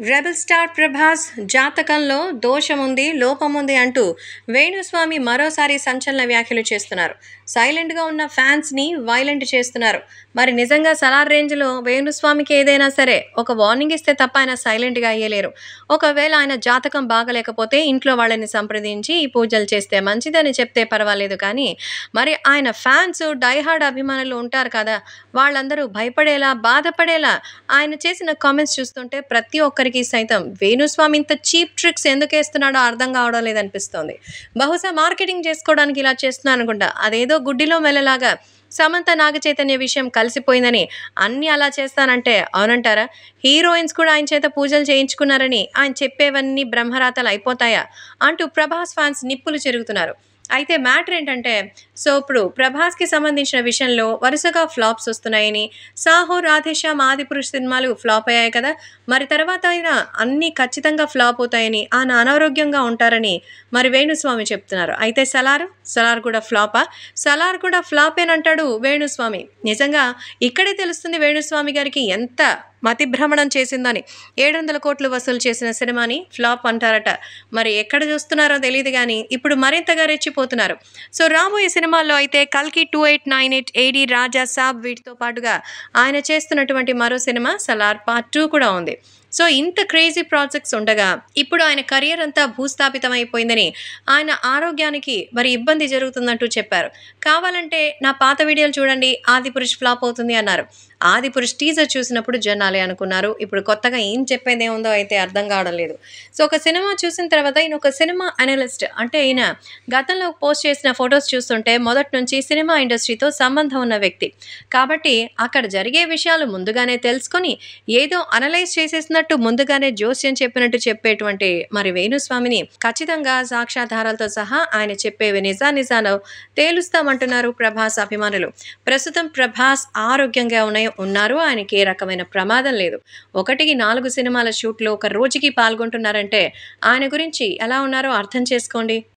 Rebel star Prabhas జాతకంలో దోషముంది, లోపముంది అంటూ వేణుస్వామి మరోసారి సంచలన వ్యాఖ్యలు చేస్తున్నారు. సైలెంట్గా ఉన్న ఫ్యాన్స్ని వైలెంట్ చేస్తున్నారు. మరి నిజంగా సలార్ రేంజ్లో వేణుస్వామికి ఏదైనా సరే ఒక వార్నింగ్ ఇస్తే తప్ప ఆయన సైలెంట్గా అయ్యలేరు. ఒకవేళ ఆయన జాతకం బాగలేకపోతే ఇంట్లో వాళ్ళని సంప్రదించి ఈ పూజలు చేస్తే మంచిదని చెప్తే పర్వాలేదు, కానీ మరి ఆయన ఫ్యాన్స్ డైహార్డ్ అభిమానులు ఉంటారు కదా, వాళ్ళందరూ భయపడేలా, బాధపడేలా ఆయన చేసిన కామెంట్స్ చూస్తుంటే ప్రతి ఒక్కరికి సైతం వేణుస్వామి ఇంత చీప్ ట్రిక్స్ ఎందుకు వేస్తున్నాడో అర్థం కావడం లేదనిపిస్తోంది. బహుశా మార్కెటింగ్ చేసుకోవడానికి ఇలా చేస్తున్నాను అనుకుంటా. అదేదో గుడ్డిలో మెల్లలాగా సమంత నాగ చైతన్య విషయం కలిసిపోయిందని అన్నీ అలా చేస్తానంటే అవునంటారా? హీరోయిన్స్ కూడా ఆయన చేత పూజలు చేయించుకున్నారని ఆయన చెప్పేవన్నీ బ్రహ్మరాతలు అయిపోతాయా అంటూ ప్రభాస్ ఫ్యాన్స్ నిప్పులు చెరుగుతున్నారు. అయితే మ్యాటర్ ఏంటంటే, ఇప్పుడు ప్రభాస్కి సంబంధించిన విషయంలో వరుసగా ఫ్లాప్స్ వస్తున్నాయని, సాహో, రాధేశ్యామ్, ఆదిపురుష్ సినిమాలు ఫ్లాప్ అయ్యాయి కదా, మరి తర్వాత అయినా అన్నీ ఖచ్చితంగా ఫ్లాప్ అవుతాయని, ఆయన అనారోగ్యంగా ఉంటారని మరి వేణుస్వామి చెప్తున్నారు. అయితే సలార్ కూడా ఫ్లాపా? సలార్ కూడా ఫ్లాపేనంటాడు వేణుస్వామి. నిజంగా ఇక్కడే తెలుస్తుంది వేణుస్వామి గారికి ఎంత మతిభ్రమణం చేసిందని. 700 కోట్లు వసూలు చేసిన సినిమాని ఫ్లాప్ అంటారట. మరి ఎక్కడ చూస్తున్నారో తెలియదు, కానీ ఇప్పుడు మరింతగా రెచ్చిపోతున్నారు. రాబోయే సినిమాల్లో అయితే కల్కి 2898, ఏడి, రాజా సాబ్ వీటితో పాటుగా ఆయన చేస్తున్నటువంటి మరో సినిమా సలార్ పార్ట్ 2 కూడా ఉంది. ఇంత క్రేజీ ప్రాజెక్ట్స్ ఉండగా ఇప్పుడు ఆయన కెరియర్ అంతా భూస్థాపితం అయిపోయిందని, ఆయన ఆరోగ్యానికి మరి ఇబ్బంది జరుగుతుందంటూ చెప్పారు. కావాలంటే నా పాత వీడియోలు చూడండి, ఆదిపురుష్ ఫ్లాప్ అవుతుంది అన్నారు. ఆదిపురుష్ టీజర్ చూసినప్పుడు జనాలే అనుకున్నారు. ఇప్పుడు కొత్తగా ఏం చెప్పేది ఏముందో అయితే అర్థం కావడం లేదు. ఒక సినిమా చూసిన తర్వాత ఈయన ఒక సినిమా అనలిస్ట్, అంటే ఈయన గతంలో పోస్ట్ చేసిన ఫొటోస్ చూస్తుంటే మొదటి నుంచి సినిమా ఇండస్ట్రీతో సంబంధం ఉన్న వ్యక్తి కాబట్టి అక్కడ జరిగే విషయాలు ముందుగానే తెలుసుకొని ఏదో అనలైజ్ చేసేసినట్టు ముందుగానే జోస్యం చెప్పినట్టు చెప్పేటువంటి మరి వేణుస్వామిని ఖచ్చితంగా సాక్ష్యాధారాలతో సహా ఆయన చెప్పేవి నిజాలు తేలుస్తామంటున్నారు ప్రభాస్ అభిమానులు. ప్రస్తుతం ప్రభాస్ ఆరోగ్యంగా ఉన్నారు. ఆయనకి ఏ రకమైన ప్రమాదం లేదు. 1-4 సినిమాల షూట్లో ఒక రోజుకి పాల్గొంటున్నారంటే ఆయన గురించి ఎలా ఉన్నారో అర్థం చేసుకోండి.